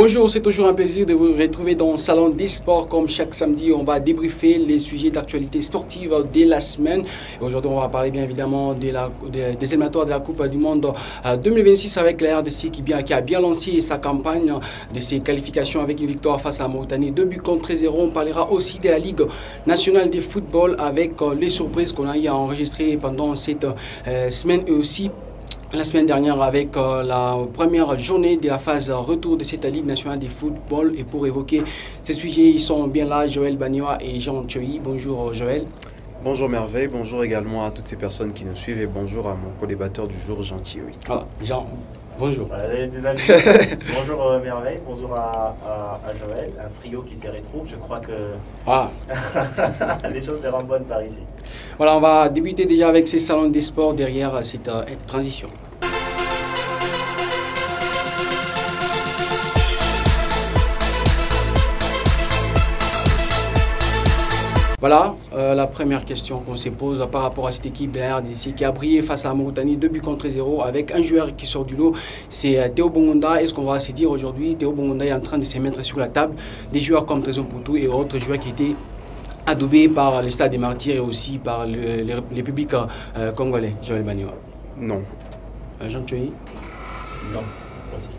Bonjour, c'est toujours un plaisir de vous retrouver dans le Salon des Sports. Comme chaque samedi, on va débriefer les sujets d'actualité sportive de la semaine. Aujourd'hui, on va parler bien évidemment des éliminatoires de la Coupe du Monde 2026 avec la RDC qui a bien lancé sa campagne de ses qualifications avec une victoire face à la Mauritanie. 2 buts contre 0. On parlera aussi de la Ligue nationale de football avec les surprises qu'on a eu à enregistrer pendant cette semaine et aussi la semaine dernière avec la première journée de la phase retour de cette Ligue nationale de football. Et pour évoquer ces sujets, ils sont bien là, Joël Bagnoa et Jean Tchoui. Bonjour Joël. Bonjour Merveille, bonjour également à toutes ces personnes qui nous suivent et bonjour à mon co-débatteur du jour, Jean Tchoui. Ah, Jean, bonjour. Bonjour Merveille, bonjour à Joël, un trio qui se retrouve, je crois que les choses seront bonnes par ici. Voilà, on va débuter déjà avec ces salons des sports derrière cette transition. Voilà la première question qu'on se pose par rapport à cette équipe de la RDC qui a brillé face à la Mauritanie, 2 buts contre 0 avec un joueur qui sort du lot, c'est Théo Bongonda. Est-ce qu'on va se dire aujourd'hui, Théo Bongonda est en train de se mettre sur la table des joueurs comme Trésor Poutou et autres joueurs qui étaient adoubés par le Stade des Martyrs et aussi par les publics congolais. Joël Bagnoa. Non. Jean Tchoui. Non, aussi.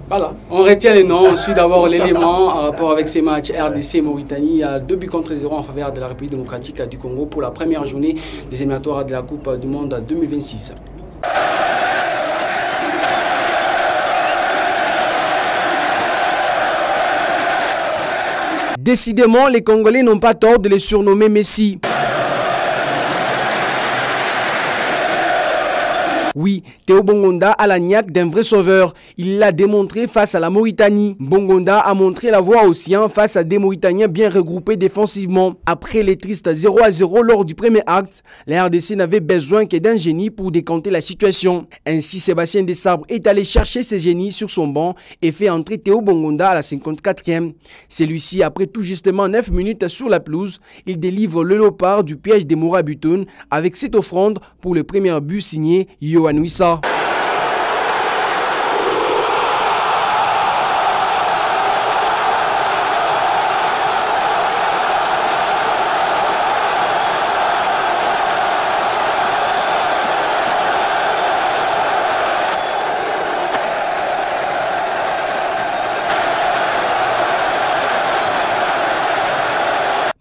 Voilà, on retient les noms. On suit d'abord l'élément en rapport avec ces matchs RDC-Mauritanie. Il y a 2 buts contre 0 en faveur de la République démocratique du Congo pour la première journée des éliminatoires de la Coupe du Monde 2026. Décidément, les Congolais n'ont pas tort de les surnommer Messi. Oui, Théo Bongonda a la niaque d'un vrai sauveur. Il l'a démontré face à la Mauritanie. Bongonda a montré la voie aux siens face à des Mauritaniens bien regroupés défensivement. Après les tristes 0-0 lors du premier acte, la RDC n'avait besoin que d'un génie pour décanter la situation. Ainsi, Sébastien Desabre est allé chercher ses génies sur son banc et fait entrer Théo Bongonda à la 54e. Celui-ci, après tout justement 9 minutes sur la pelouse, il délivre le léopard du piège des Mourabitoun avec cette offrande pour le premier but signé Yohan Wissa.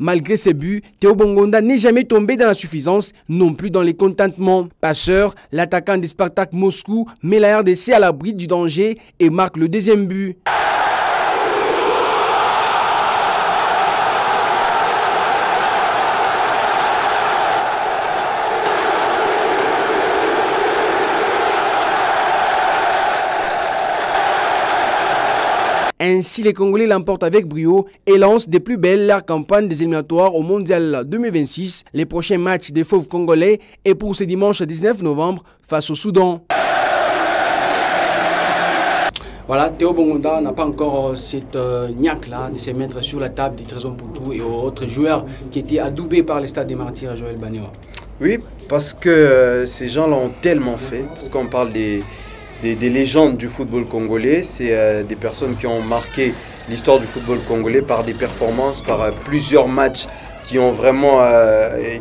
Malgré ses buts, Théo Bongonda n'est jamais tombé dans la suffisance, non plus dans les contentements. Passeur, l'attaquant des Spartak Moscou met la RDC à l'abri du danger et marque le deuxième but. Ainsi, les Congolais l'emportent avec brio et lancent des plus belles leur campagne des éliminatoires au Mondial 2026. Les prochains matchs des Fauves congolais est pour ce dimanche 19 novembre face au Soudan. Voilà, Théo Bongonda n'a pas encore cette niaque-là de se mettre sur la table des Trésor Poutou et autres joueurs qui étaient adoubés par le Stade des Martyrs, Joël Bagnoa. Oui, parce que ces gens l'ont tellement fait, parce qu'on parle des légendes du football congolais, c'est des personnes qui ont marqué l'histoire du football congolais par des performances, par plusieurs matchs qui ont vraiment,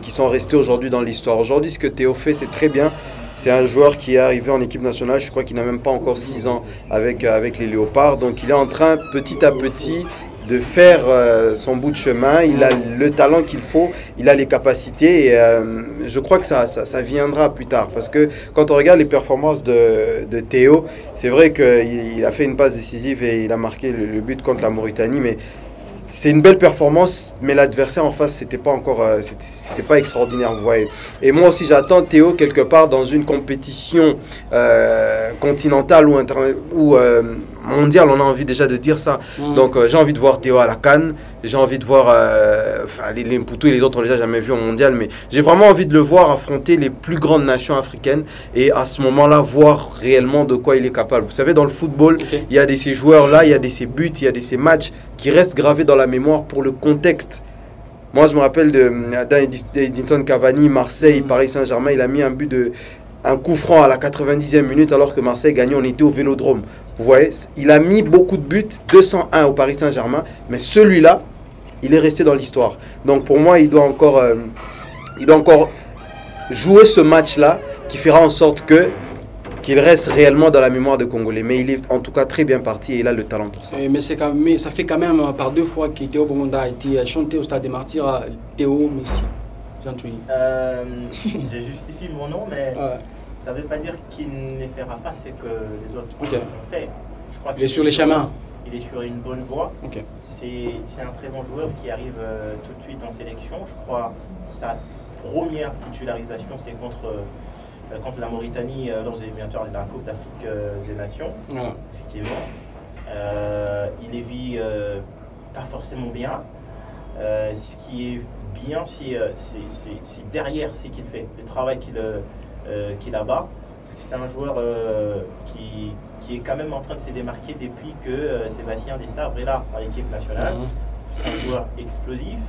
qui sont restés aujourd'hui dans l'histoire. Aujourd'hui, ce que Théo fait, c'est très bien. C'est un joueur qui est arrivé en équipe nationale, je crois qu'il n'a même pas encore 6 ans avec les Léopards. Donc il est en train petit à petit de faire son bout de chemin. Il a le talent qu'il faut, il a les capacités et je crois que ça viendra plus tard. Parce que quand on regarde les performances de Théo, c'est vrai qu'il a fait une passe décisive et il a marqué le but contre la Mauritanie, mais c'est une belle performance, mais l'adversaire en face, c'était pas extraordinaire, vous voyez. Et moi aussi, j'attends Théo quelque part dans une compétition continentale ou mondiale, on a envie déjà de dire ça. Donc j'ai envie de voir Théo à la CAN, j'ai envie de voir les Mpoutou et les autres, on les a jamais vus au mondial, mais j'ai vraiment envie de le voir affronter les plus grandes nations africaines et à ce moment-là, voir réellement de quoi il est capable. Vous savez, dans le football, il y a ces joueurs-là, il y a ces buts, il y a ces matchs qui restent gravés dans la mémoire pour le contexte. Moi, je me rappelle d'Edinson Cavani, Marseille, Paris Saint-Germain. Il a mis un coup franc à la 90e minute alors que Marseille gagnait. On était au Vélodrome. Vous Vous voyez, il a mis beaucoup de buts, 201 au Paris Saint-Germain, mais celui-là, il est resté dans l'histoire. Donc pour moi, il doit encore jouer ce match-là qui fera en sorte qu'il reste réellement dans la mémoire des Congolais. Mais il est en tout cas très bien parti et il a le talent pour ça. Mais ça fait quand même par 2 fois que Théo Bongonda a été chanté au Stade des Martyrs, Théo Messi. Je justifie mon nom, mais ça ne veut pas dire qu'il ne fera pas ce que les autres ont fait. Je crois il est sur les chemins. Il est sur une bonne voie. Okay. C'est un très bon joueur qui arrive tout de suite en sélection. Je crois sa première titularisation, c'est contre la Mauritanie lors des éliminatoires de la Coupe d'Afrique des Nations. Effectivement. Il les vit pas forcément bien. Ce qui est bien, c'est derrière ce qu'il fait, le travail qu'il abat. Parce que c'est un joueur qui est quand même en train de se démarquer depuis que Sébastien Desabre est là à l'équipe nationale. C'est un joueur explosif.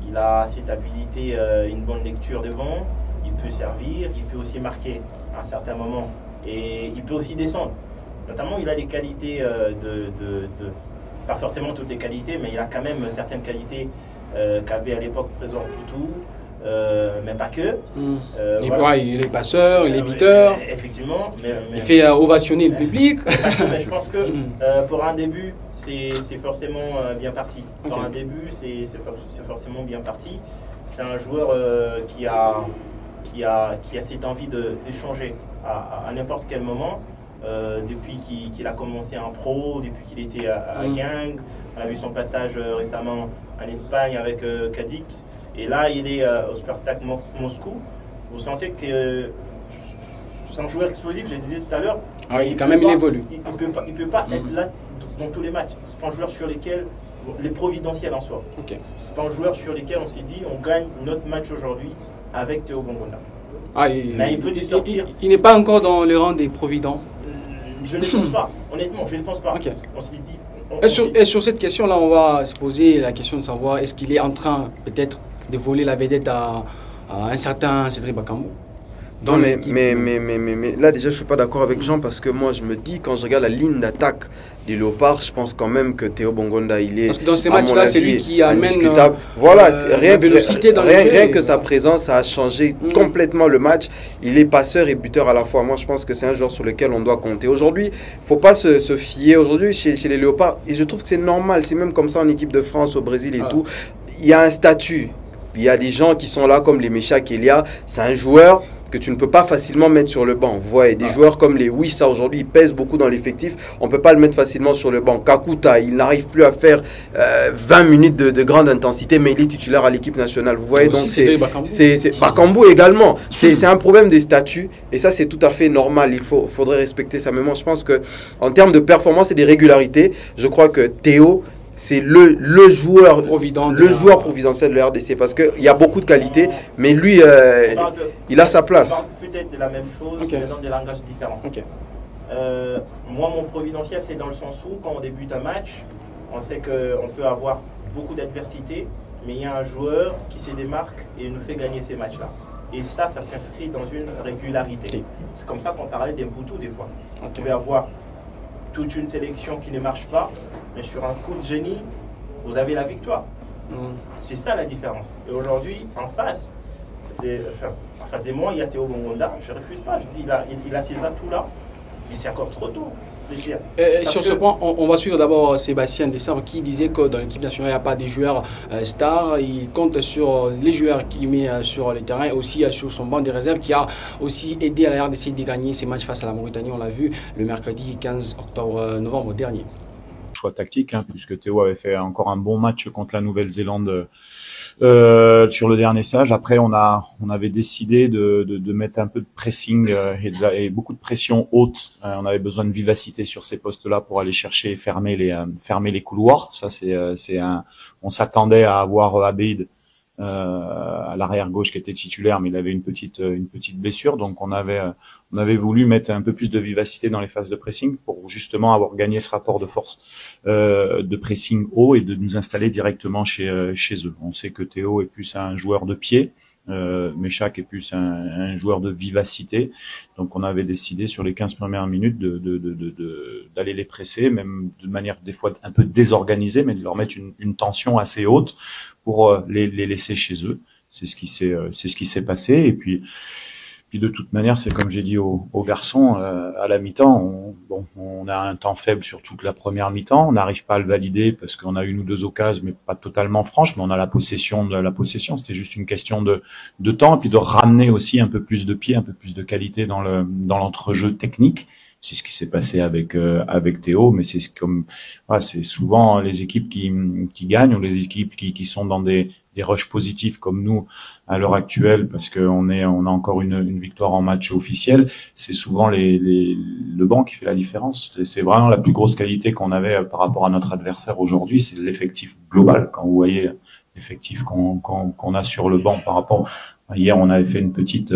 Il a cette habilité, une bonne lecture devant. Il peut servir, il peut aussi marquer à un certain moment. Et il peut aussi descendre. Notamment, il a des qualités pas forcément toutes les qualités, mais il a quand même certaines qualités qu'avait à l'époque Trésor Poutou, mais pas que. Voilà. Il est passeur, il est buteur. Effectivement. Il fait ovationner le public. Mais je pense que pour un début, c'est forcément bien parti. Pour un début, c'est forcément bien parti. C'est un joueur qui a cette envie d'échanger à n'importe quel moment. Depuis qu'il a commencé en pro, depuis qu'il était à Gang. On a vu son passage récemment en Espagne avec Cadix. Et là, il est au Spartak Moscou. Vous sentez que c'est un joueur explosif, je le disais tout à l'heure. Il évolue. Il ne peut pas être là dans tous les matchs. Ce n'est pas un joueur sur lesquels les providentiels en soi. Ce n'est pas un joueur sur lesquels on s'est dit on gagne notre match aujourd'hui avec Théo Bongonda. Mais il peut sortir. Il n'est pas encore dans le rang des providents. Je ne pense pas, honnêtement, je ne pense pas. On s'est dit. Et sur cette question-là, on va se poser la question de savoir est-ce qu'il est en train peut-être de voler la vedette à un certain Cédric Bakambu. Non, mais là déjà je suis pas d'accord avec Jean parce que moi je me dis quand je regarde la ligne d'attaque des Léopards, je pense quand même que Théo Bongonda il est parce que dans ces matchs-là c'est lui qui amène voilà, rien que sa présence a changé complètement le match. Il est passeur et buteur à la fois. Moi je pense que c'est un joueur sur lequel on doit compter. Aujourd'hui, faut pas se fier aujourd'hui chez les Léopards et je trouve que c'est normal, c'est même comme ça en équipe de France, au Brésil et tout. Il y a un statut. Il y a des gens qui sont là comme les Mecha Kelia, c'est un joueur que tu ne peux pas facilement mettre sur le banc. Vous voyez, des joueurs comme les Wissa aujourd'hui, ils pèsent beaucoup dans l'effectif. On ne peut pas le mettre facilement sur le banc. Kakuta, il n'arrive plus à faire 20 minutes de grande intensité, mais il est titulaire à l'équipe nationale. Vous voyez, donc c'est Bakambu également. C'est un problème des statuts et ça, c'est tout à fait normal. Il faudrait respecter ça. Mais moi, je pense qu'en termes de performance et de régularité, je crois que Théo, c'est le joueur providentiel de la RDC parce qu'il y a beaucoup de qualités, mais lui, il a sa place. On parle peut-être de la même chose, mais dans des langages différents. Moi, mon providentiel, c'est dans le sens où, quand on débute un match, on sait qu'on peut avoir beaucoup d'adversité, mais il y a un joueur qui se démarque et nous fait gagner ces matchs-là. Et ça s'inscrit dans une régularité. C'est comme ça qu'on parlait d'Mpoutou des fois. On pouvait avoir toute une sélection qui ne marche pas, mais sur un coup de génie, vous avez la victoire. C'est ça la différence. Et aujourd'hui, en face des moi, il y a Théo Bongonda, je ne refuse pas, je dis il a ces atouts-là, mais c'est encore trop tôt. Sur ce point, on va suivre d'abord Sébastien Desabre qui disait que dans l'équipe nationale, il n'y a pas de joueurs stars. Il compte sur les joueurs qu'il met sur le terrain et aussi sur son banc de réserve qui a aussi aidé à la RDC de gagner ses matchs face à la Mauritanie. On l'a vu le mercredi 15 novembre dernier. Choix tactique, puisque Théo avait fait encore un bon match contre la Nouvelle-Zélande sur le dernier stage. Après, on avait décidé de mettre un peu de pressing et beaucoup de pression haute. On avait besoin de vivacité sur ces postes-là pour aller chercher et fermer les couloirs. Ça, on s'attendait à avoir Abeid à l'arrière gauche qui était titulaire, mais il avait une petite blessure. Donc on avait voulu mettre un peu plus de vivacité dans les phases de pressing pour justement avoir gagné ce rapport de force de pressing haut et de nous installer directement chez eux. On sait que Théo est plus un joueur de pied, Meshak est plus un joueur de vivacité. Donc on avait décidé sur les 15 premières minutes d'aller les presser, même de manière des fois un peu désorganisée, mais de leur mettre une tension assez haute pour les laisser chez eux. C'est ce qui s'est passé. Et puis de toute manière, c'est comme j'ai dit aux garçons, à la mi-temps, on a un temps faible sur toute la première mi-temps. On n'arrive pas à le valider parce qu'on a une ou deux occasions, mais pas totalement franches. Mais on a la possession. C'était juste une question de temps, et puis de ramener aussi un peu plus de pied, un peu plus de qualité dans l'entrejeu technique. C'est ce qui s'est passé avec Théo, mais c'est c'est souvent les équipes qui gagnent, ou les équipes qui sont dans des rushs positifs comme nous à l'heure actuelle, parce qu'on a encore une victoire en match officiel. C'est souvent le banc qui fait la différence. C'est vraiment la plus grosse qualité qu'on avait par rapport à notre adversaire aujourd'hui, c'est l'effectif global. Quand vous voyez l'effectif qu'on a sur le banc par rapport, hier on avait fait une petite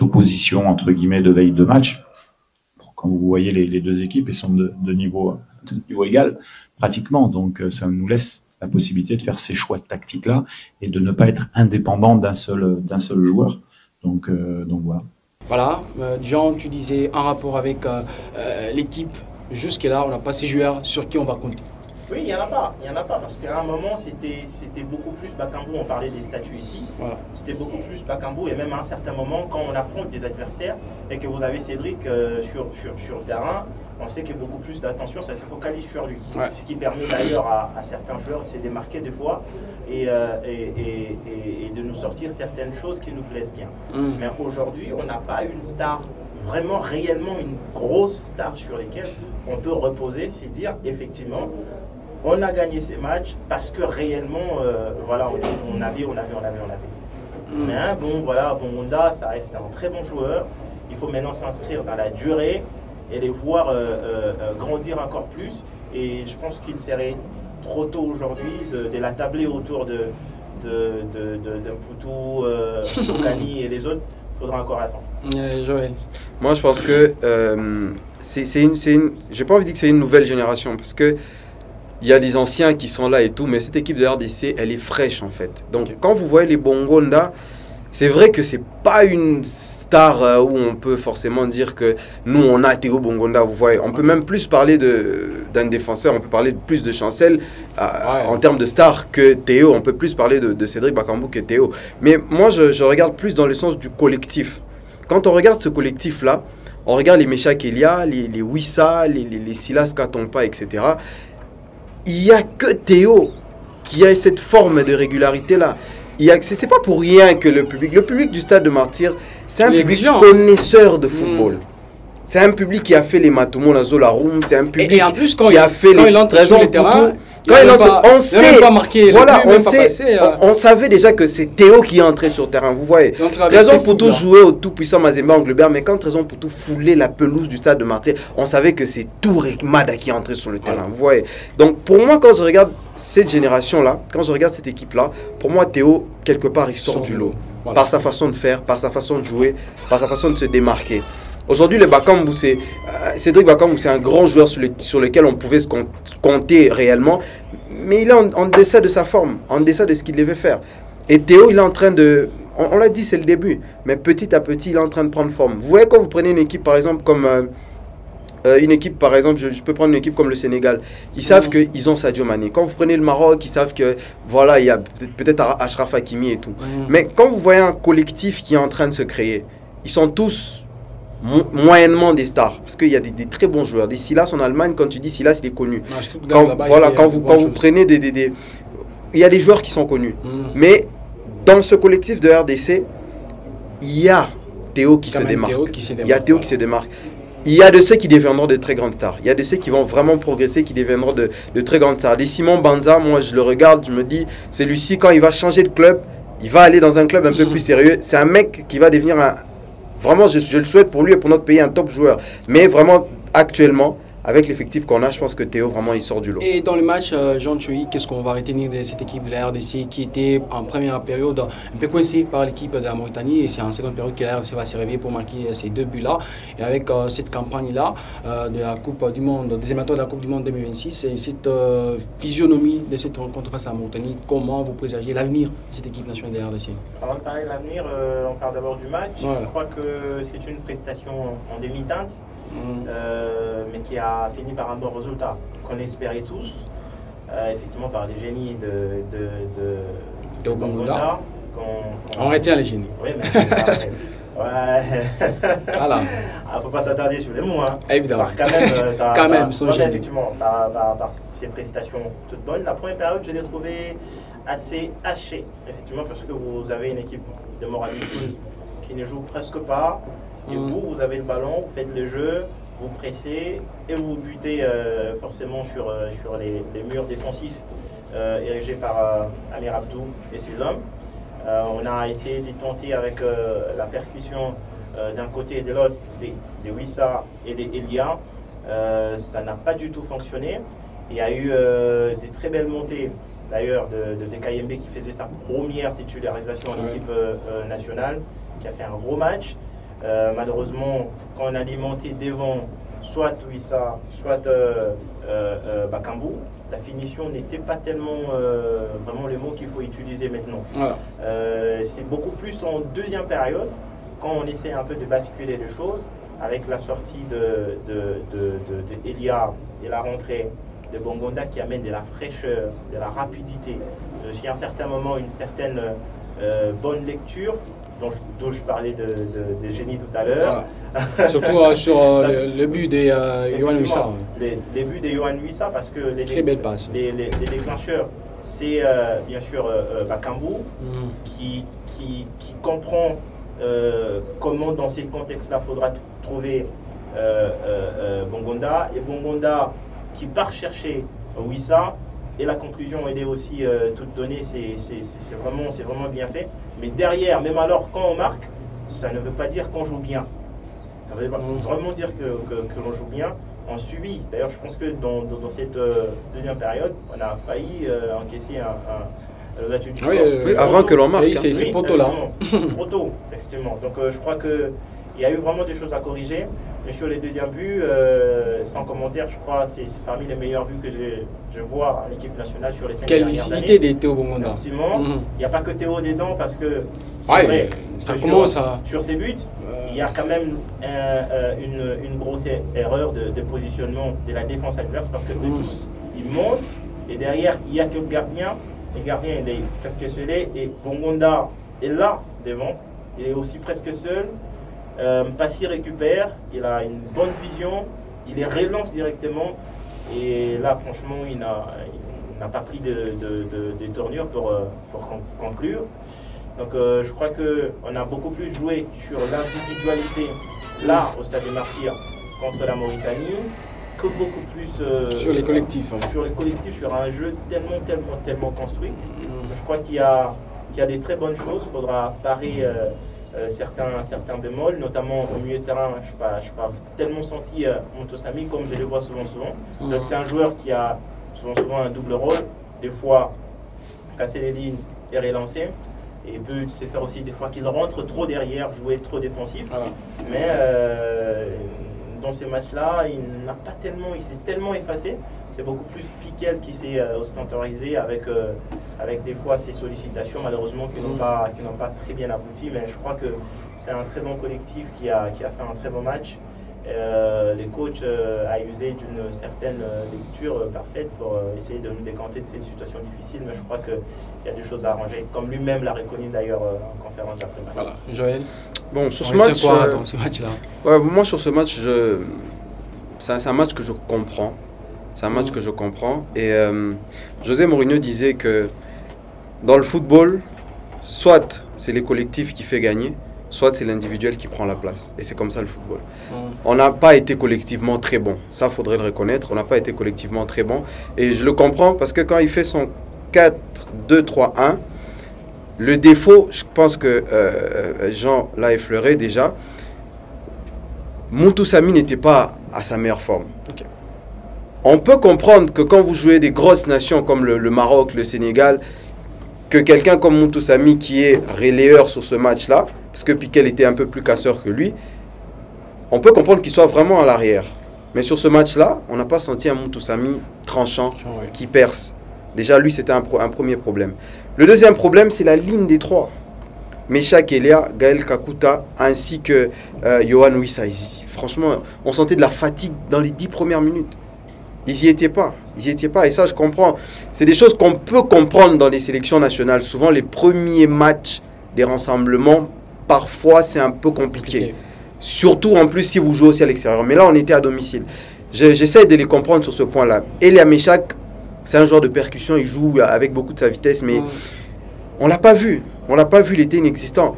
opposition entre guillemets de veille de match. Quand vous voyez les deux équipes, elles sont de niveau égal pratiquement, donc ça nous laisse la possibilité de faire ces choix tactiques-là et de ne pas être indépendant d'un seul joueur. Donc voilà. Voilà, Jean, tu disais en rapport avec l'équipe, jusque-là, on n'a pas ces joueurs sur qui on va compter. Oui, il n'y en a pas, parce qu'à un moment, c'était beaucoup plus Bakambu, on parlait des statuts ici, voilà. C'était beaucoup plus Bakambu, et même à un certain moment, quand on affronte des adversaires et que vous avez Cédric sur le terrain, on sait qu'il y a beaucoup plus d'attention, ça se focalise sur lui. Ouais. Ce qui permet d'ailleurs à certains joueurs de se démarquer des fois et de nous sortir certaines choses qui nous plaisent bien. Mais aujourd'hui, on n'a pas une star, vraiment réellement une grosse star sur lesquelles on peut reposer, c'est dire effectivement, on a gagné ces matchs parce que réellement, voilà, on avait. Mais Bongonda, ça reste un très bon joueur. Il faut maintenant s'inscrire dans la durée et les voir grandir encore plus. Et je pense qu'il serait trop tôt aujourd'hui de la tabler autour de Poutou, Kani et les autres. Il faudra encore attendre. Joël. Moi, je pense que j'ai pas envie de dire que c'est une nouvelle génération, parce que il y a des anciens qui sont là et tout, mais cette équipe de RDC, elle est fraîche en fait. Donc, quand vous voyez les Bongonda, c'est vrai que c'est pas une star où on peut forcément dire que nous, on a Théo Bongonda, vous voyez. On peut même plus parler d'un défenseur, on peut parler plus de Chancel en termes de star que Théo. On peut plus parler de Cédric Bakambu que Théo. Mais moi, je regarde plus dans le sens du collectif. Quand on regarde ce collectif-là, on regarde les Meshak Elia, les Wissa, les Silas Katompa, etc. Il n'y a que Théo qui a cette forme de régularité-là. C'est pas pour rien que le public du Stade de Martyrs, c'est un public connaisseur de football. C'est un public qui a fait les Matumo na Zola Room, c'est un public et en plus, qui a fait les Trésors Poutou. Quand il entre, on sait, voilà, on savait déjà que c'est Théo qui est entré sur le terrain, vous voyez. Trésor Poutou jouait au tout-puissant Mazembe Anglebert, mais quand Trésor Poutou foulait la pelouse du Stade de Martyrs, on savait que c'est Touré Mada qui est entré sur le terrain, vous voyez. Donc pour moi, quand je regarde cette génération-là, quand je regarde cette équipe-là, pour moi, Théo, quelque part, il sort du lot. Voilà. Par sa façon de faire, par sa façon de jouer, par sa façon de se démarquer. Aujourd'hui, le Bakambu, Cédric Bakambu, c'est un grand joueur sur lequel on pouvait se compter réellement, mais il est en deçà de sa forme, en deçà de ce qu'il devait faire. Et Théo, il est en train de... On l'a dit, c'est le début, mais petit à petit, il est en train de prendre forme. Vous voyez, quand vous prenez une équipe, par exemple, comme... je peux prendre une équipe comme le Sénégal. Ils savent qu'ils ont Sadio Mané. Quand vous prenez le Maroc, ils savent que voilà, il y a peut-être Achraf Hakimi et tout. Mais quand vous voyez un collectif qui est en train de se créer, ils sont tous moyennement des stars, parce qu'il y a des très bons joueurs. Des Silas en Allemagne, quand tu dis Silas, il est connu. Quand vous prenez il y a des joueurs qui sont connus. Mais dans ce collectif de RDC, il y a Théo qui se démarque. Il y a Théo qui se démarque. Il y a de ceux qui deviendront de très grandes stars. Il y a de ceux qui vont vraiment progresser, qui deviendront de très grandes stars. Des Simon Banza, moi je le regarde, je me dis, celui-ci, quand il va changer de club, il va aller dans un club un peu plus sérieux. C'est un mec qui va devenir vraiment, je le souhaite pour lui et pour notre pays, un top joueur. Mais vraiment, actuellement, avec l'effectif qu'on a, je pense que Théo, vraiment, il sort du lot. Et dans le match, Jean Tchoui, qu'est-ce qu'on va retenir de cette équipe de la RDC qui était en première période un peu coincée par l'équipe de la Mauritanie, et c'est en seconde période que la RDC va se réveiller pour marquer ces 2 buts-là. Et avec cette campagne-là de la Coupe du Monde, deuxième tour de la Coupe du Monde 2026, et cette physionomie de cette rencontre face à la Mauritanie, comment vous présagez l'avenir de cette équipe nationale de la RDC? Avant de parler de l'avenir, on parle d'abord du match. Ouais. Je crois que c'est une prestation en demi-teinte, mais qui a fini par un bon résultat, qu'on espérait tous, effectivement par les génies de Bongonda. On retient les génies. Oui, mais ouais. Voilà. Faut pas s'attarder sur les mots. Hein. Évidemment. Quand même, son génie. effectivement, par ses prestations toutes bonnes. La première période, je l'ai trouvé assez hachée, effectivement, parce que vous avez une équipe de Moralité qui ne joue presque pas. Et vous avez le ballon, vous faites le jeu, vous pressez et vous butez forcément sur les murs défensifs érigés par Amir Abdou et ses hommes. On a essayé de tenter avec la percussion d'un côté et de l'autre des Wissa et des Elia. Ça n'a pas du tout fonctionné. Il y a eu des très belles montées d'ailleurs de DKMB qui faisait sa première titularisation en équipe nationale, qui a fait un gros match. Malheureusement, quand on a alimenté devant soit Wissa, soit Bakambu, la finition n'était pas tellement vraiment le mot qu'il faut utiliser maintenant. Voilà. C'est beaucoup plus en deuxième période, quand on essaie un peu de basculer les choses, avec la sortie de Elia et la rentrée de Bongonda qui amène de la fraîcheur, de la rapidité, aussi à un certain moment une certaine bonne lecture, dont je parlais de génie tout à l'heure. Voilà. Surtout sur le but de Yohan Wissa. Les buts de Yohan Wissa, parce que très belle passe. Les déclencheurs, c'est bien sûr Bakambu qui comprend comment dans ces contextes-là il faudra trouver Bongonda, et Bongonda qui part chercher Wissa, et la conclusion elle est aussi toute donnée, c'est vraiment bien fait. Mais derrière, même alors quand on marque, ça ne veut pas dire qu'on joue bien. Ça veut vraiment dire que l'on joue bien. On subit. D'ailleurs, je pense que dans cette deuxième période, on a failli encaisser oui, avant que l'on marque. Oui, c'est trop tôt là. Trop tôt, effectivement. Donc je crois qu'il y a eu vraiment des choses à corriger. Mais sur les deuxièmes buts, sans commentaire, je crois que c'est parmi les meilleurs buts que je vois en équipe nationale sur les 5 dernières années. Quelle lucidité de Théo Bongonda. Effectivement, il n'y a pas que Théo dedans, parce que c'est vrai, ça commence sur ces buts, il y a quand même une grosse erreur de positionnement de la défense adverse, parce que tous, ils montent, et derrière, il n'y a que le gardien. Le gardien, il est presque seul, et Bongonda est là, devant. Il est aussi presque seul. Passy récupère, il a une bonne vision, il les relance directement, et là franchement il n'a pas pris de tournure pour conclure. Donc je crois qu'on a beaucoup plus joué sur l'individualité là au Stade des Martyrs contre la Mauritanie, que beaucoup plus sur les collectifs. Sur les collectifs, sur un jeu tellement construit. Je crois qu'il y a des très bonnes choses, il faudra parer certains bémols, notamment au milieu de terrain. Je n'ai pas tellement senti Montosami comme je le vois souvent. C'est un joueur qui a souvent un double rôle, des fois casser les lignes et relancer, et il peut se faire aussi des fois qu'il rentre trop derrière, jouer trop défensif. Voilà. Mais dans ces matchs-là, il s'est tellement effacé. C'est beaucoup plus Piquel qui s'est ostentorisé avec des fois ses sollicitations, malheureusement, qui n'ont pas très bien abouti. Mais je crois que c'est un très bon collectif qui a fait un très bon match. Les coachs a usé d'une certaine lecture parfaite pour essayer de nous décanter de cette situation difficile. Mais je crois qu'il y a des choses à arranger, comme lui-même l'a reconnu d'ailleurs en conférence après-match. Voilà. Joël, bon, sur ce match, dans ce match-là moi sur ce match, c'est un match que je comprends. C'est un match que je comprends. Et José Mourinho disait que dans le football, soit c'est les collectifs qui fait gagner, soit c'est l'individuel qui prend la place. Et c'est comme ça le football. On n'a pas été collectivement très bon. Ça, il faudrait le reconnaître. On n'a pas été collectivement très bon. Et je le comprends parce que quand il fait son 4-2-3-1, le défaut, je pense que Jean l'a effleuré déjà, Moutoussamy n'était pas à sa meilleure forme. Okay. On peut comprendre que quand vous jouez des grosses nations comme le Maroc, le Sénégal, que quelqu'un comme Moutoussamy qui est relayeur sur ce match-là, parce que Piquel était un peu plus casseur que lui, on peut comprendre qu'il soit vraiment à l'arrière. Mais sur ce match-là, on n'a pas senti un Moutoussamy tranchant qui perce. Déjà, lui, c'était un premier problème. Le deuxième problème, c'est la ligne des trois. Meshak Elia, Gaël Kakuta, ainsi que Yohan Wissa. Franchement, on sentait de la fatigue dans les 10 premières minutes. Ils n'y étaient pas. Ils n'y étaient pas. Et ça, je comprends. C'est des choses qu'on peut comprendre dans les sélections nationales. Souvent, les premiers matchs des rassemblements, parfois, c'est un peu compliqué. Surtout, en plus, si vous jouez aussi à l'extérieur. Mais là, on était à domicile. J'essaie de les comprendre sur ce point-là. Elia Meshak, c'est un joueur de percussion. Il joue avec beaucoup de sa vitesse. Mais on ne l'a pas vu. On ne l'a pas vu. Il était inexistant.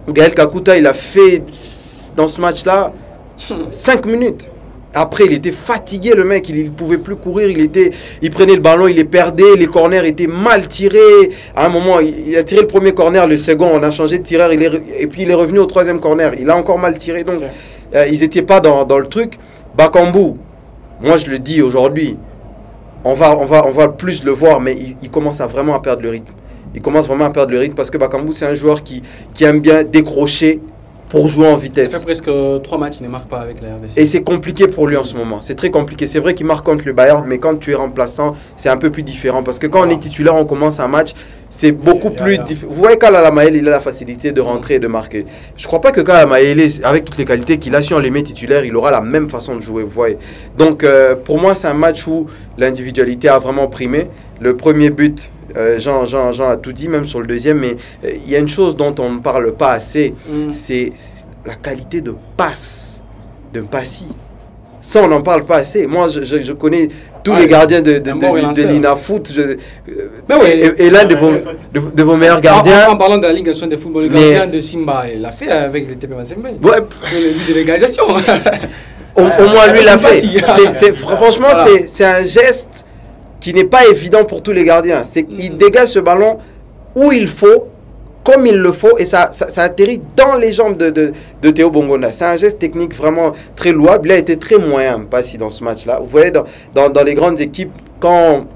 Gaël Kakuta, il a fait, dans ce match-là, 5 minutes. Après, il était fatigué, le mec. Il ne pouvait plus courir. Il prenait le ballon, il les perdait. Les corners étaient mal tirés. À un moment, il a tiré le premier corner, le second, on a changé de tireur. Et puis, il est revenu au troisième corner. Il a encore mal tiré. Donc, ils n'étaient pas dans le truc. Bakambu, moi, je le dis aujourd'hui, on va plus le voir, mais il commence vraiment à perdre le rythme. Il commence vraiment à perdre le rythme parce que Bakambu, c'est un joueur qui aime bien décrocher pour jouer en vitesse. Ça fait presque 3 matchs, il ne marque pas avec la RDC. Et c'est compliqué pour lui en ce moment. C'est très compliqué. C'est vrai qu'il marque contre le Bayern, mais quand tu es remplaçant, c'est un peu plus différent. Parce que quand on est titulaire, on commence un match, c'est beaucoup plus difficile. Vous voyez, Kala Maël, il a la facilité de rentrer et de marquer. Je ne crois pas que Kala Maël, avec toutes les qualités qu'il a, si on les met titulaires, il aura la même façon de jouer. Vous voyez. Donc, pour moi, c'est un match où l'individualité a vraiment primé. Le premier but, Jean a tout dit, même sur le deuxième, mais il y a une chose dont on ne parle pas assez, c'est la qualité de passe, de passis. Ça, on n'en parle pas assez. Moi, je connais tous les gardiens de l'INAFoot. Et l'un de vos meilleurs gardiens. En parlant de la Ligue nationale de football, le gardien de Simba, il l'a fait avec le TP Mazembe. Ouais. De l'égalisation. Au moins, lui, il l'a fait. Franchement, c'est un geste qui n'est pas évident pour tous les gardiens. Il dégage ce ballon où il faut, comme il le faut, et ça atterrit dans les jambes de Théo Bongonda. C'est un geste technique vraiment très louable. Il a été très moyen, Passi, dans ce match-là. Vous voyez, dans les grandes équipes, quand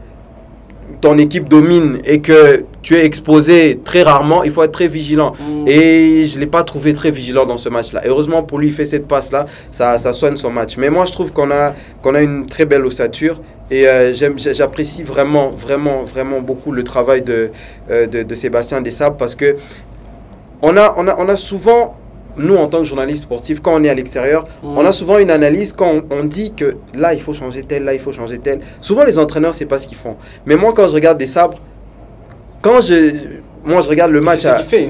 ton équipe domine et que tu es exposé très rarement, il faut être très vigilant. Et je ne l'ai pas trouvé très vigilant dans ce match-là. Heureusement, pour lui, il fait cette passe-là, ça soigne son match. Mais moi, je trouve qu'on a une très belle ossature. Et j'apprécie vraiment beaucoup le travail de Sébastien Desabre parce que on a souvent, nous en tant que journalistes sportifs, quand on est à l'extérieur, on a souvent une analyse quand on dit que là il faut changer tel, là il faut changer tel. Souvent les entraîneurs c'est pas ce qu'ils font. Mais moi quand je regarde Desabre, moi je regarde le match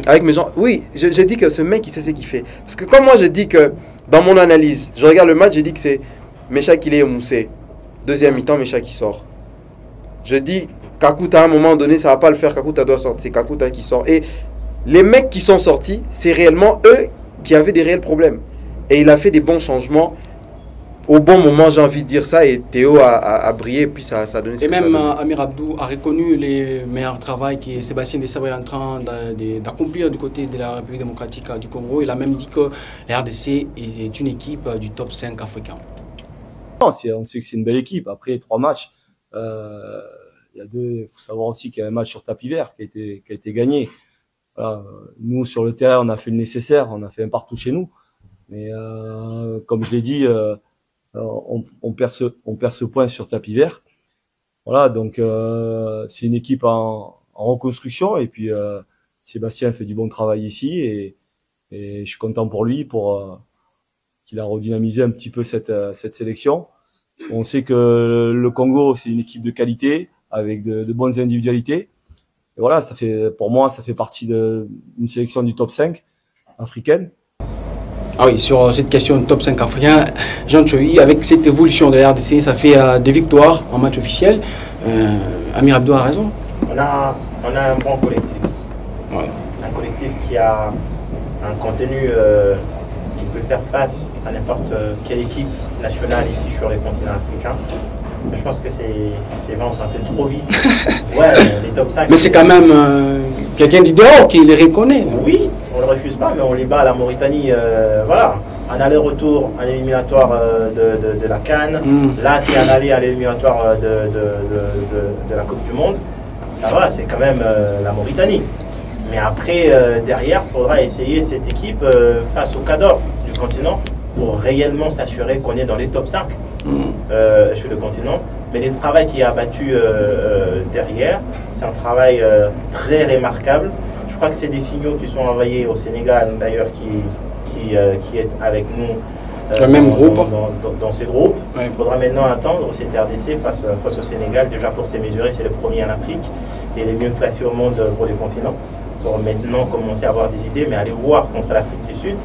avec mes gens, oui, je dis que ce mec il sait ce qu'il fait. Parce que quand moi je dis que dans mon analyse, je regarde le match, je dis que c'est Meshak Elia Moussé. Deuxième mi-temps, Meshak qui sort. Je dis, Kakuta à un moment donné, ça ne va pas le faire, Kakuta doit sortir. C'est Kakuta qui sort. Et les mecs qui sont sortis, c'est réellement eux qui avaient des réels problèmes. Et il a fait des bons changements au bon moment, j'ai envie de dire ça. Et Théo a brillé, et puis ça a donné ce que ça a donné. Et même Amir Abdou a reconnu les meilleurs travaux que Sébastien Desabre est en train d'accomplir du côté de la République démocratique du Congo. Il a même dit que la RDC est une équipe du top 5 africain. On sait que c'est une belle équipe. Après 3 matchs, il faut savoir aussi qu'il y a un match sur tapis vert qui a été gagné. Voilà. Nous, sur le terrain, on a fait le nécessaire, on a fait un partout chez nous. Mais comme je l'ai dit, on perd ce point sur tapis vert. Voilà, donc c'est une équipe en reconstruction. Et puis Sébastien fait du bon travail ici et je suis content pour lui qu'il a redynamisé un petit peu cette sélection. On sait que le Congo, c'est une équipe de qualité, avec de bonnes individualités. Et voilà, pour moi, ça fait partie d'une sélection du top 5 africaine. Ah oui, sur cette question de top 5 africain, Jean Tchoui, avec cette évolution de la RDC, ça fait 2 victoires en match officiel. Amir Abdou a raison. On a un bon collectif. Ouais. Un collectif qui a un contenu qui peut faire face à n'importe quelle équipe nationale ici sur les continents africains. Je pense que c'est vendre un peu trop vite. Ouais, les top 5. Mais c'est quand même quelqu'un d'idéal qui les reconnaît. Oui, on ne le refuse pas, mais on les bat à la Mauritanie, voilà, un aller-retour à l'éliminatoire de la CAN. Là, c'est un aller à l'éliminatoire de la Coupe du Monde. Ça va, c'est quand même la Mauritanie. Mais après, derrière, il faudra essayer cette équipe face au cadre du continent pour réellement s'assurer qu'on est dans les top 5 sur le continent. Mais le travail qui est abattu derrière, c'est un travail très remarquable. Je crois que c'est des signaux qui sont envoyés au Sénégal, d'ailleurs, qui est avec nous le même groupe. Dans ces groupes. Ouais. Il faudra maintenant attendre cette RDC face au Sénégal, déjà pour se mesurer, c'est le premier en Afrique et le mieux classé au monde pour les continents. Pour maintenant commencer à avoir des idées, mais aller voir contre l'Afrique du Sud,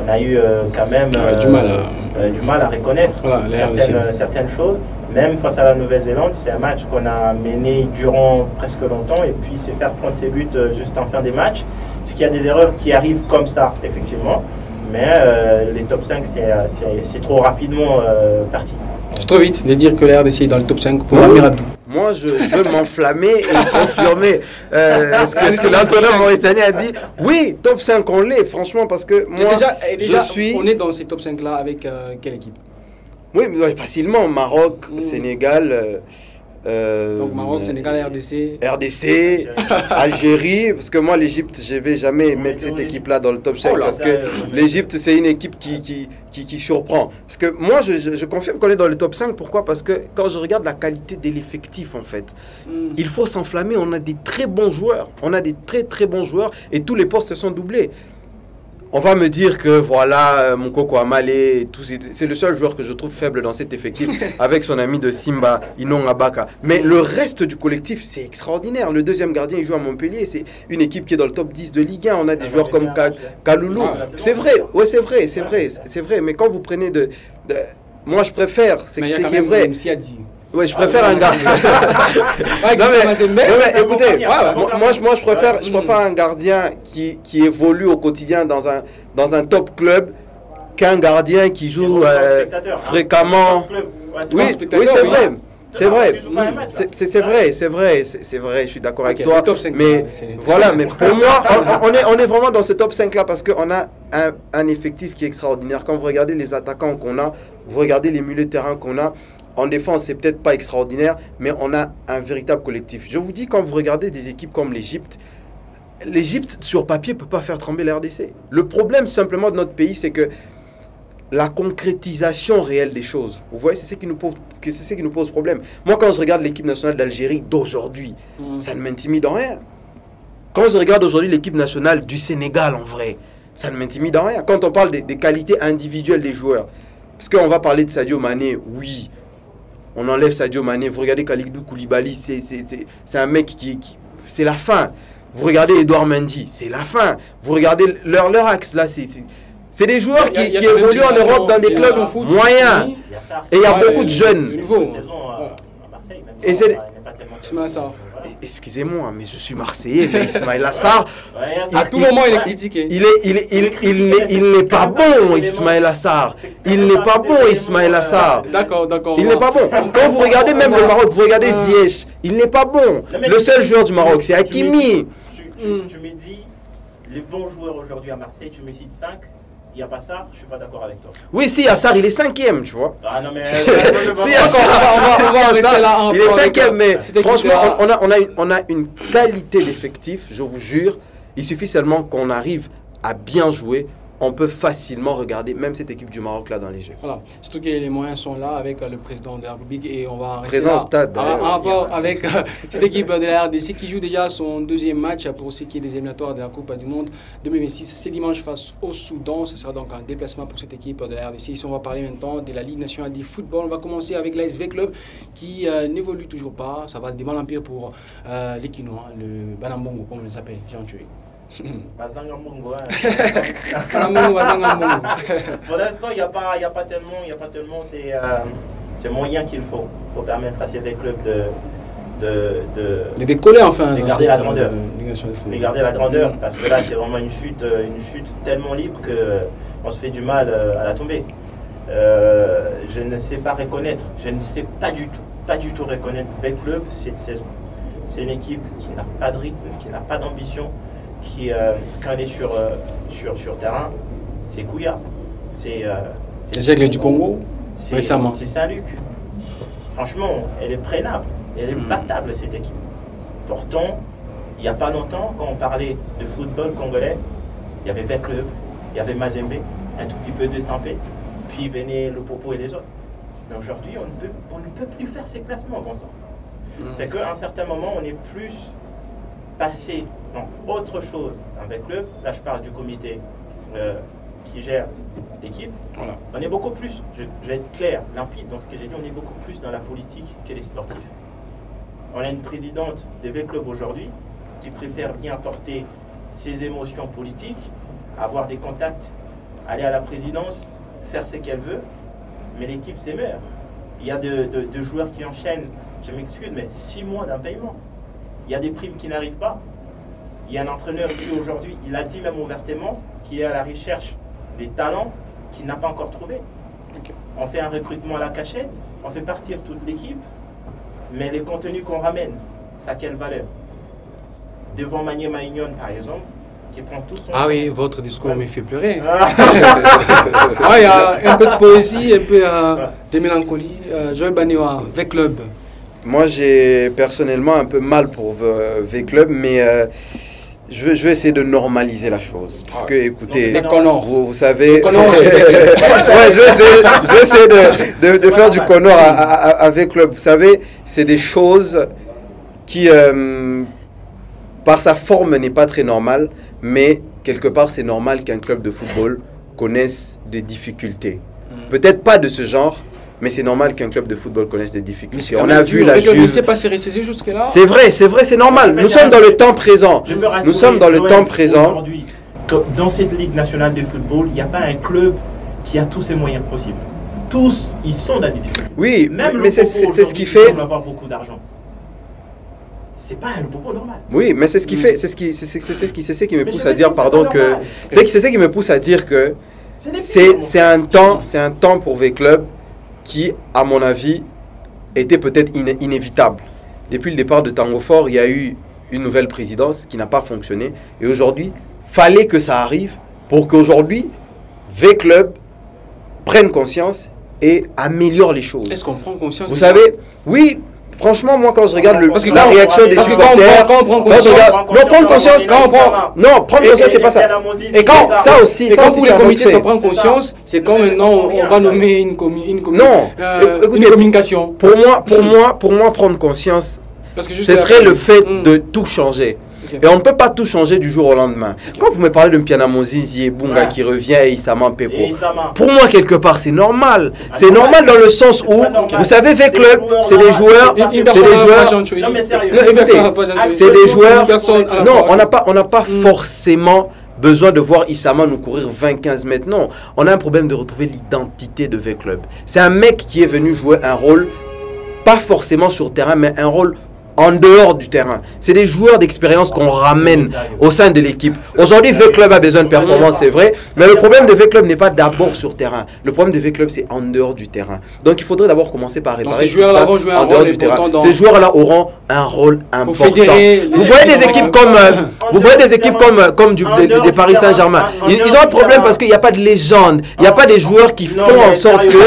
on a eu quand même du mal à reconnaître certaines choses. Même face à la Nouvelle-Zélande, c'est un match qu'on a mené durant presque longtemps et puis c'est faire prendre ses buts juste en fin des matchs. Ce qu'il y a des erreurs qui arrivent comme ça, effectivement, mais les top 5, c'est trop rapidement parti. C'est trop vite de dire que la RDC est dans le top 5 pour Amir Abdou. Moi, je veux m'enflammer et confirmer ce que l'entraîneur mauritanien a dit. Oui, top 5, on l'est, franchement, parce que moi, on est dans ces top 5-là avec quelle équipe? Oui, facilement. Maroc, Sénégal. Donc Maroc, Sénégal, RDC, Algérie. Parce que moi, l'Égypte, je ne vais jamais mettre cette équipe-là dans le top 5. Parce que l'Égypte, c'est une équipe qui surprend. Parce que moi, je confirme qu'on est dans le top 5. Pourquoi? Parce que quand je regarde la qualité de l'effectif, en fait, il faut s'enflammer. On a des très bons joueurs. On a des très, très bons joueurs. Et tous les postes sont doublés. On va me dire que voilà, Moukoko Amale, c'est le seul joueur que je trouve faible dans cet effectif avec son ami de Simba, Inon Abaka. Mais le reste du collectif, c'est extraordinaire. Le deuxième gardien, il joue à Montpellier. C'est une équipe qui est dans le top 10 de Ligue 1. On a des joueurs comme Kaloulou. C'est vrai, ouais, c'est vrai. Mais quand vous prenez moi, je préfère, c'est qui est vrai. Ouais, je préfère un gardien. Écoutez, moi je préfère un gardien qui évolue au quotidien dans un top club qu'un gardien qui joue fréquemment. Oui, c'est vrai. C'est vrai. Je suis d'accord avec toi. Mais voilà, mais pour moi, on est vraiment dans ce top 5 là parce qu'on a un effectif qui est extraordinaire. Quand vous regardez les attaquants qu'on a, vous regardez les milieux de terrain qu'on a. En défense, c'est peut-être pas extraordinaire, mais on a un véritable collectif. Je vous dis, quand vous regardez des équipes comme l'Égypte, sur papier, ne peut pas faire trembler la RDC. Le problème, simplement, de notre pays, c'est que la concrétisation réelle des choses, vous voyez, c'est ce qui nous pose problème. Moi, quand je regarde l'équipe nationale d'Algérie d'aujourd'hui, ça ne m'intimide en rien. Quand je regarde aujourd'hui l'équipe nationale du Sénégal, en vrai, ça ne m'intimide en rien. Quand on parle des qualités individuelles des joueurs, parce qu'on va parler de Sadio Mané, oui. On enlève Sadio Mané. Vous regardez Kalidou Koulibaly, c'est un mec qui c'est la fin. Vous regardez Edouard Mendy, c'est la fin. Vous regardez leur axe là, c'est des joueurs qui évoluent en Europe dans des clubs moyens. Et il y a beaucoup de jeunes. Et c'est excusez-moi, mais je suis Marseillais, mais Ismaïla Sarr, à tout moment il est critiqué. Il n'est pas bon, Ismaïla Sarr. Il n'est pas bon, Ismaïla Sarr. D'accord. Il n'est pas bon. Quand vous regardez même le Maroc, vous regardez Ziyech, il n'est pas bon. Le seul joueur du Maroc, c'est Hakimi. Tu me dis, les bons joueurs aujourd'hui à Marseille, tu me cites 5. Il n'y a pas ça, je ne suis pas d'accord avec toi. Oui, si, Assar, il est 5e, tu vois. Ah non, mais. Si, Assar, il est 5e, mais franchement, on a une qualité d'effectif, je vous jure. Il suffit seulement qu'on arrive à bien jouer. On peut facilement regarder même cette équipe du Maroc là dans les jeux. Voilà, surtout que les moyens sont là avec le président de la République et on va rester présent là, au stade. En rapport avec cette équipe de la RDC qui joue déjà son deuxième match pour ce qui est des éliminatoires de la Coupe du Monde 2026. C'est dimanche face au Soudan. Ce sera donc un déplacement pour cette équipe de la RDC. Ici, on va parler maintenant de la Ligue nationale du football. On va commencer avec l'ASV Club qui n'évolue toujours pas. Ça va des mal en pire pour les Quinois, le Banambongo comme on les appelle, Jean Tué. Pour l'instant, il n'y a pas tellement ces moyens qu'il faut pour permettre à ces clubs de décoller enfin. De garder la grandeur. De garder la grandeur, parce que là, c'est vraiment une chute tellement libre qu'on se fait du mal à la tomber. Je ne sais pas reconnaître, je ne sais pas du tout reconnaître les clubs. C'est une équipe qui n'a pas de rythme, qui n'a pas d'ambition. Quand elle est sur terrain, c'est Kouya. c'est Les Aigles du Congo, récemment. C'est Saint-Luc. Franchement, elle est prénable, elle est battable cette équipe. Pourtant, il n'y a pas longtemps, quand on parlait de football congolais, il y avait Veclub, il y avait Mazembe, un tout petit peu d'Estampé, puis venait le Popo et les autres. Mais aujourd'hui, on ne peut plus faire ces classements, bon sang. C'est qu'à un certain moment, on est plus passé dans autre chose avec le. Là, je parle du comité qui gère l'équipe. Voilà. On est beaucoup plus, je vais être clair, limpide dans ce que j'ai dit, on est beaucoup plus dans la politique que les sportifs. On a une présidente des V-Clubs aujourd'hui qui préfère bien porter ses émotions politiques, avoir des contacts, aller à la présidence, faire ce qu'elle veut, mais l'équipe s'émeurt. Il y a de joueurs qui enchaînent, je m'excuse, mais 6 mois d'un paiement. Il y a des primes qui n'arrivent pas. Il y a un entraîneur qui aujourd'hui, il a dit même ouvertement, qui est à la recherche des talents qu'il n'a pas encore trouvé. Okay. On fait un recrutement à la cachette, on fait partir toute l'équipe, mais les contenus qu'on ramène, ça a quelle valeur? Devant Magné Maignon, par exemple, qui prend tout son... Ah oui, votre discours me fait pleurer. Il y a un peu de poésie, un peu de mélancolie. Joël Banewa, V-Club. Moi, j'ai personnellement un peu mal pour V-Club, mais je vais essayer de normaliser la chose. Parce que, écoutez, vous savez... ouais, je vais essayer de faire du Connor à V-Club. Vous savez, c'est des choses qui, par sa forme, n'est pas très normale, mais quelque part, c'est normal qu'un club de football connaisse des difficultés. Peut-être pas de ce genre, mais c'est normal qu'un club de football connaisse des difficultés. On a vu la Juve. Il ne s'est pas ressaisi jusque-là. C'est vrai, c'est normal. Nous sommes dans le temps présent. Nous sommes dans le temps présent. Aujourd'hui, dans cette Ligue nationale de football, il n'y a pas un club qui a tous ses moyens possibles. Tous, ils sont dans des difficultés. Oui, même mais c'est ce qui fait. Il avoir beaucoup d'argent. C'est pas un propos normal. Oui, mais c'est ce qui fait, c'est ce qui me pousse à dire, pardon, que c'est ce qui me pousse à dire que c'est un temps pour V-Club qui, à mon avis, était peut-être inévitable. Depuis le départ de Tango Fort, il y a eu une nouvelle présidence qui n'a pas fonctionné, et aujourd'hui, fallait que ça arrive pour qu'aujourd'hui V-Club prenne conscience et améliore les choses. Est-ce qu'on prend conscience? Vous savez, oui. Franchement, moi, quand je regarde la réaction des supporters, prendre conscience, c'est pas ça. Et quand ça aussi, et quand vous les comités s'en prennent conscience, c'est comme maintenant on va nommer une communication. Pour moi, prendre conscience, ce serait le fait de tout changer. Et on ne peut pas tout changer du jour au lendemain. Quand vous me parlez de Mpiana Mozizi et Bunga qui revient et Issama Peko, pour moi, quelque part, c'est normal. C'est normal dans le sens où, vous savez, V-Club, c'est des joueurs. Non, mais sérieux. C'est des joueurs. Non, on n'a pas forcément besoin de voir Issama nous courir 20-15 mètres. Non, on a un problème de retrouver l'identité de V-Club. C'est un mec qui est venu jouer un rôle, pas forcément sur le terrain, mais un rôle en dehors du terrain. C'est des joueurs d'expérience qu'on ramène au sein de l'équipe. Aujourd'hui, V-Club a besoin de performance, c'est vrai, mais le problème de V-Club n'est pas d'abord sur terrain. Le problème de V-Club, c'est en dehors du terrain. Donc, il faudrait d'abord commencer par réparer ce qui se passe en dehors du terrain. Ces joueurs-là auront un rôle important. Vous voyez des équipes comme des Paris Saint-Germain. Ils ont un problème parce qu'il n'y a pas de légende. Il n'y a pas des joueurs qui font en sorte que...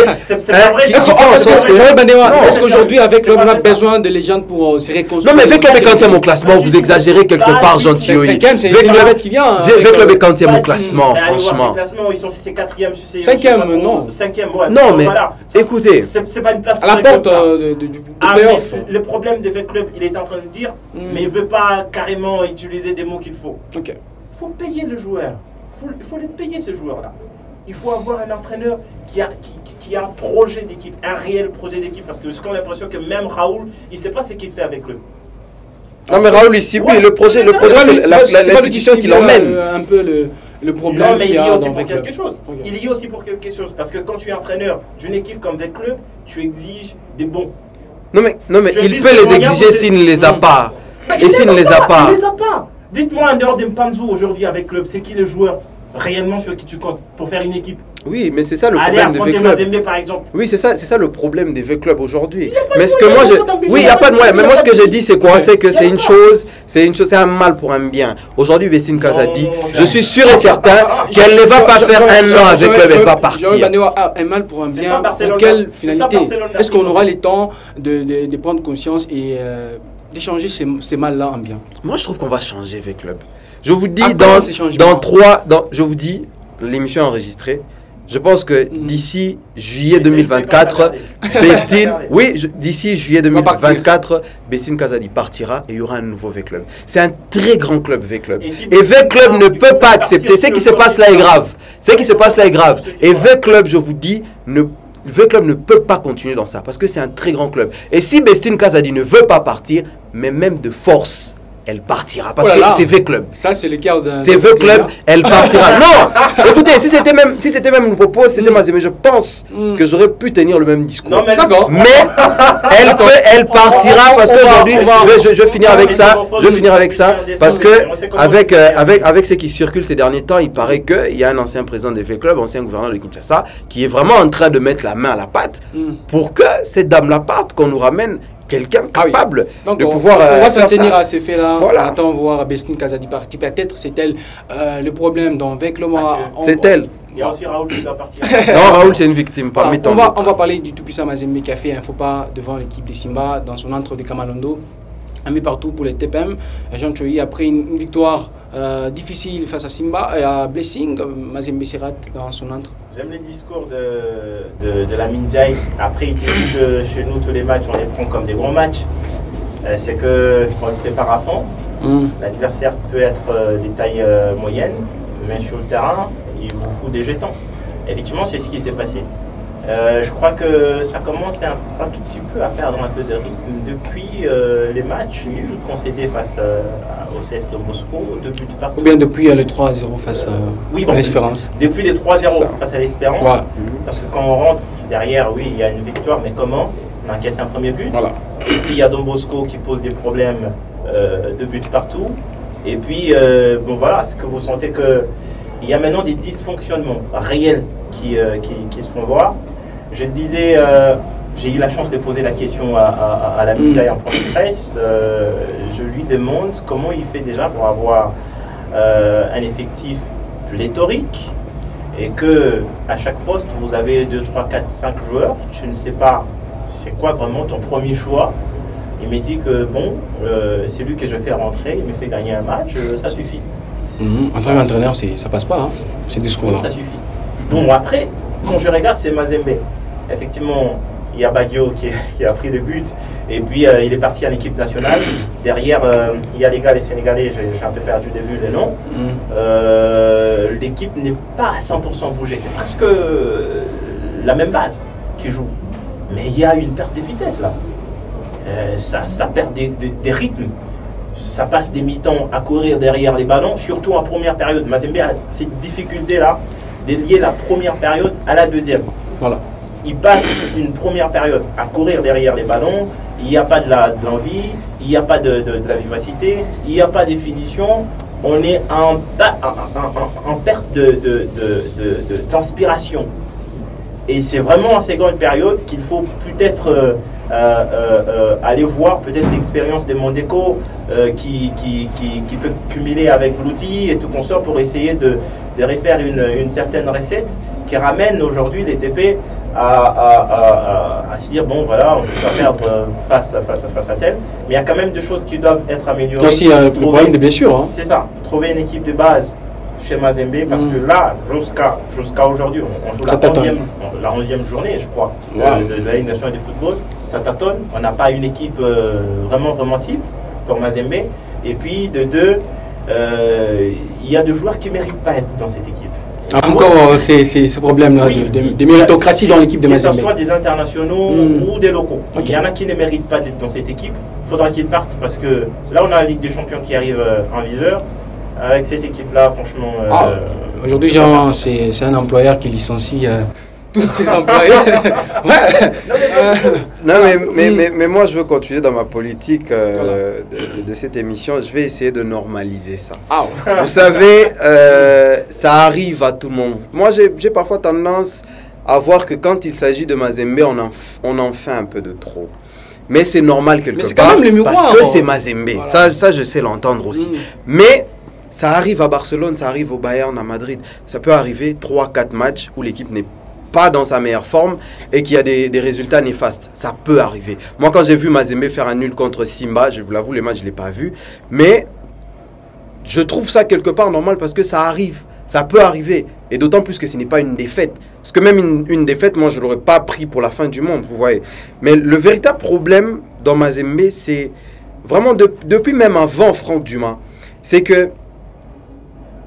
Est-ce qu'aujourd'hui, avec le club, on a besoin de légendes pour se non, mais V-Club est quantième au classement, vous exagérez quelque part, gentil. Cinquième, c'est V-Club qui vient. V-Club est quantième au classement, franchement. Ils sont 4e, 5e, non. 5e, ouais. Non, mais écoutez. C'est pas une place à la porte du playoff. Le problème de V-Club, il est en train de dire, mais il ne veut pas carrément utiliser des mots qu'il faut. Il faut payer le joueur. Il faut les payer, ces joueurs-là. Il faut avoir un entraîneur qui a un projet d'équipe, un réel projet d'équipe. Parce que j'ai l'impression que même Raoul, il ne sait pas ce qu'il fait avec le. Non, mais Raoul, ici, oui, le projet, c'est l'institution qui l'emmène. Un peu le problème. Non, mais il y a aussi pour quelque chose. Il y a aussi pour quelque chose. Parce que quand tu es entraîneur d'une équipe comme V-Club, tu exiges des bons. Non, mais il peut les exiger s'il ne les a pas. Et s'il ne les a pas. Il ne les a pas. Dites-moi, en dehors d'Mpanzu aujourd'hui avec Club, c'est qui le joueur réellement sur qui tu comptes pour faire une équipe. Oui, mais c'est ça le Aller problème des affronter V-Clubs. Mazembe par exemple. Oui, c'est ça le problème des V-Clubs aujourd'hui. Mais ce moyen, que moi il y a je pas d'ambition, oui, il y a pas de moyen, mais moi ce que je dis c'est quoi? Ouais. C'est que c'est une chose, c'est un mal pour un bien. Aujourd'hui, Bestine Kazadi, je suis sûr et certain qu'elle ne va pas faire un an avec le club, elle va partir. Un mal pour un C'est bien. ça, Barcelone. Pour quelle C'est ça, finalité? Barcelone. Est-ce qu'on aura le temps de prendre conscience et d'échanger ces mal-là en bien? Moi, je trouve qu'on va changer V-Club. Je vous dis Attends, ces changements. je vous dis, l'émission est enregistrée. Je pense que d'ici juillet Mais 2024, Bestine, regardez. oui, d'ici juillet va partir. 2024, Bestine Kazadi partira et il y aura un nouveau V-Club. C'est un très grand club V-Club. Et si Et V-Club ne il faut peut faire pas partir accepter. Ce le qui se club passe là est V-Club. grave. Ce qui se passe là est grave. Et V-Club, je vous dis, V-Club ne peut pas continuer dans ça parce que c'est un très grand club. Et si Bestine Kazadi ne veut pas partir, mais même de force, elle partira parce Oh là que là. c'est V-Club. Ça, c'est le cas d'un. C'est V-Club, elle partira. Non, écoutez, si c'était même nous propose, c'était Mazembe, je pense que j'aurais pu tenir le même discours. Non, mais D'accord. Mais elle partira parce qu'aujourd'hui, je vais finir avec ça. Je vais finir avec ça parce que avec ce qui circule ces derniers temps, il paraît qu'il y a un ancien président des V-Club, ancien gouverneur de Kinshasa, qui est vraiment en train de mettre la main à la pâte pour que cette dame-là parte, qu'on nous ramène quelqu'un Ah oui. capable Donc, de on pouvoir va s'en faire tenir ça. à ces faits-là. Voilà. On attend voir Bestine Kazadi partir. Peut-être c'est elle le problème dans V-Club. C'est elle. Il y a aussi Raoul qui doit partir. Non, Raoul, c'est une victime parmi tant on d'autres. va parler du tout-puissant Mazembe qui a fait un faux pas devant l'équipe de Simba dans son entre de Kamalondo. Un but partout pour les TPM. Jean Choi, après une victoire difficile face à Simba et à Blessing, Mazembe s'est raté dans son entre. J'aime les discours de la Minzai. Après, il te dit que chez nous, tous les matchs, on les prend comme des gros matchs. C'est qu'on le prépare à fond. L'adversaire peut être des tailles moyennes, mais sur le terrain, il vous fout des jetons. Effectivement, c'est ce qui s'est passé. Je crois que ça commence un tout petit peu à perdre un peu de rythme depuis les matchs nuls concédés face au CS de Moscou, 2 buts partout. Ou bien depuis le 3-0 face à l'Espérance. Depuis les 3-0 Ça. face à l'Espérance. Ouais. Parce que quand on rentre derrière, oui, il y a une victoire, mais comment? On encaisse un premier but. Voilà. Et puis il y a Don Bosco qui pose des problèmes de buts partout. Et puis, bon voilà, est-ce que vous sentez qu'il y a maintenant des dysfonctionnements réels qui se font voir? Je le disais, j'ai eu la chance de poser la question à la Misaï en première presse. Je lui demande comment il fait déjà pour avoir un effectif pléthorique et que à chaque poste vous avez 2, 3, 4, 5 joueurs. Tu ne sais pas c'est quoi vraiment ton premier choix. Il me dit que bon, c'est lui que je fais rentrer, il me fait gagner un match, ça suffit. En tant qu'entraîneur, ça passe pas, hein, ces discours-là. Ça suffit. Bon, après, quand je regarde, c'est Mazembe. Effectivement, il y a Baggio qui a pris le but. Et puis, il est parti en équipe nationale. Derrière, il y a les gars, les Sénégalais, j'ai un peu perdu de vue les noms. L'équipe n'est pas à 100% bougée. C'est presque la même base qui joue. Mais il y a une perte de vitesse là. Ça perd des rythmes. Ça passe des mi-temps à courir derrière les ballons, surtout en première période. Mazembe a cette difficulté-là de lier la première période à la deuxième. Voilà. Il passe une première période à courir derrière les ballons, il n'y a pas de l'envie, il n'y a pas de la vivacité, il n'y a pas de finition. On est en perte d'inspiration. Et c'est vraiment en seconde période qu'il faut peut-être aller voir peut-être l'expérience de Mondeco qui peut cumuler avec l'outil et tout consort pour essayer de refaire une certaine recette qui ramène aujourd'hui les TP à se dire bon voilà on peut pas perdre face à tel, mais il y a quand même des choses qui doivent être améliorées. Il y a aussi le problème des blessures. Hein. C'est ça, trouver une équipe de base chez Mazembe parce que là jusqu'à aujourd'hui on joue la 11e journée je crois de la Ligue nationale de football, ça tâtonne, on n'a pas une équipe vraiment type pour Mazembe, et puis de deux il y a des joueurs qui ne méritent pas être dans cette équipe. Encore ce problème-là de méritocratie dans l'équipe de Mazembe. Que ce soit des internationaux ou des locaux. Okay. Il y en a qui ne méritent pas d'être dans cette équipe. Il faudra qu'ils partent parce que là, on a la Ligue des Champions qui arrive en viseur. Avec cette équipe-là, franchement... aujourd'hui, c'est un employeur qui licencie tous ses employés. Ouais. Non, mais moi, je veux continuer dans ma politique de cette émission. Je vais essayer de normaliser ça. Ah, Vous savez, ça arrive à tout le monde. Moi, j'ai parfois tendance à voir que quand il s'agit de Mazembe, on en fait un peu de trop. Mais c'est normal quelque part. Mais c'est quand même le miroir. Parce que c'est Mazembe. Voilà. Ça, je sais l'entendre aussi. Mais ça arrive à Barcelone, ça arrive au Bayern, à Madrid. Ça peut arriver 3-4 matchs où l'équipe n'est pas dans sa meilleure forme et qu'il y a des résultats néfastes. Ça peut arriver. Moi, quand j'ai vu Mazembe faire un nul contre Simba, je vous l'avoue, les matchs, je ne l'ai pas vu. Mais je trouve ça quelque part normal parce que ça arrive. Ça peut arriver. Et d'autant plus que ce n'est pas une défaite. Parce que même une défaite, moi, je ne l'aurais pas pris pour la fin du monde, vous voyez. Mais le véritable problème dans Mazembe, c'est vraiment depuis même avant Franck Dumas, c'est que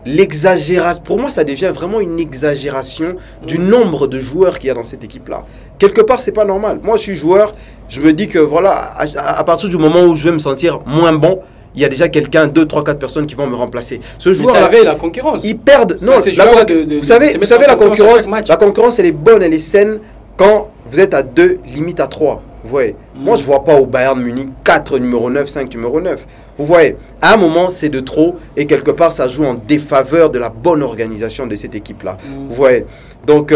l'exagération, pour moi, ça devient vraiment une exagération du nombre de joueurs qu'il y a dans cette équipe-là. Quelque part, c'est pas normal. Moi, je suis joueur, je me dis que voilà, à partir du moment où je vais me sentir moins bon, il y a déjà quelqu'un, 2, 3, 4 personnes qui vont me remplacer. Ce joueur, ça avait la concurrence. Ils perdent. Non, vous savez, la concurrence, elle est bonne, elle est saine quand vous êtes à 2, limite à 3. Vous voyez. Moi, je ne vois pas au Bayern Munich 4 numéro 9, 5 numéro 9. Vous voyez, à un moment, c'est de trop et quelque part, ça joue en défaveur de la bonne organisation de cette équipe-là. Vous voyez. Donc,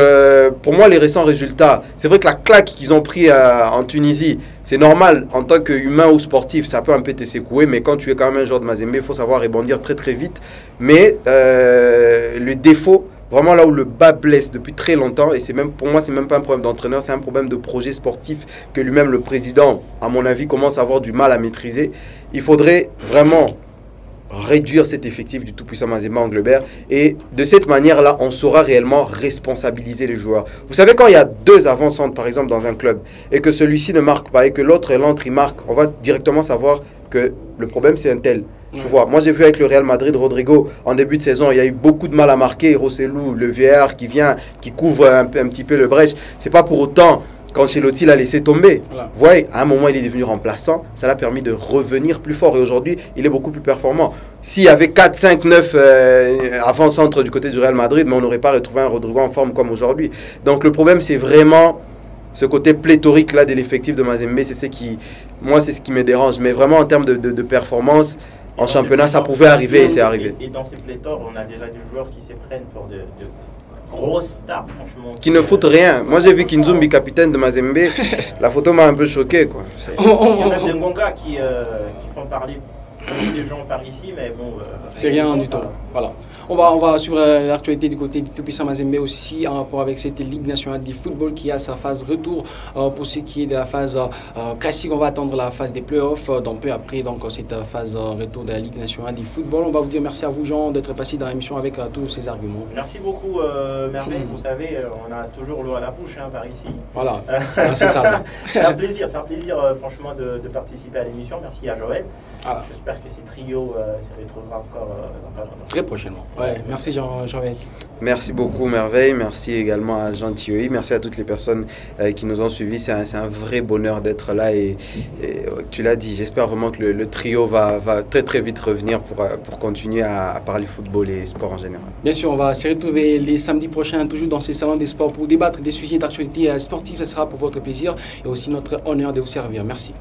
pour moi, les récents résultats, c'est vrai que la claque qu'ils ont pris en Tunisie, c'est normal, en tant qu'humain ou sportif, ça peut un peu te secouer, mais quand tu es quand même un joueur de Mazembe, il faut savoir rebondir très très vite. Mais le défaut, vraiment là où le bas blesse depuis très longtemps, et c'est même, pour moi, c'est même pas un problème d'entraîneur, c'est un problème de projet sportif que lui-même, le président, à mon avis, commence à avoir du mal à maîtriser. Il faudrait vraiment réduire cet effectif du tout-puissant Mazembe Anglebert, et de cette manière-là, on saura réellement responsabiliser les joueurs. Vous savez, quand il y a 2 avant-centres, par exemple, dans un club, et que celui-ci ne marque pas, et que l'autre il marque, on va directement savoir que le problème, c'est un tel. Tu vois, moi j'ai vu avec le Real Madrid, Rodrigo, en début de saison, il y a eu beaucoup de mal à marquer. Rossellou, le VR qui couvre un petit peu le brèche. C'est pas pour autant qu'Ancelotti l'a laissé tomber. Voilà. Vous voyez, à un moment, il est devenu remplaçant. Ça l'a permis de revenir plus fort. Et aujourd'hui, il est beaucoup plus performant. S'il y avait 4, 5, 9 avant-centre du côté du Real Madrid, mais on n'aurait pas retrouvé un Rodrigo en forme comme aujourd'hui. Donc le problème, c'est vraiment ce côté pléthorique là de l'effectif de Mazembe. C'est ce qui me dérange. Mais vraiment, en termes de performance, en championnat, ça pouvait arriver et c'est arrivé. Et dans ces pléthores, on a déjà des joueurs qui se prennent pour de grosses stars, franchement. Qui ne foutent rien. Moi, j'ai vu Kinzumbi, capitaine de Mazembe. La photo m'a un peu choqué, quoi. Il y a même des Ngonga qui font parler des gens par ici, mais bon... c'est rien du tout. Voilà. On va suivre l'actualité du côté du tout-puissant Mazembe aussi en rapport avec cette Ligue nationale du football qui a sa phase retour. Pour ce qui est de la phase classique, on va attendre la phase des playoffs, donc peu après cette phase retour de la Ligue nationale du football. On va vous dire merci à vous, Jean, d'être passé dans l'émission avec tous ces arguments. Merci beaucoup, Merveille. Vous savez, on a toujours l'eau à la bouche par ici. Voilà, c'est ça. C'est un plaisir, franchement, de participer à l'émission. Merci à Joël. Voilà. J'espère que ces trios se retrouvera encore dans pas longtemps. Très prochainement. Ouais, merci Jean-Joël. Merci beaucoup Merveille, merci également à Jean Thioui, merci à toutes les personnes qui nous ont suivis. C'est un vrai bonheur d'être là et tu l'as dit, j'espère vraiment que le trio va très très vite revenir pour continuer à parler football et sport en général. Bien sûr, on va se retrouver les samedis prochains toujours dans ces salons des sports pour débattre des sujets d'actualité sportive. Ce sera pour votre plaisir et aussi notre honneur de vous servir. Merci.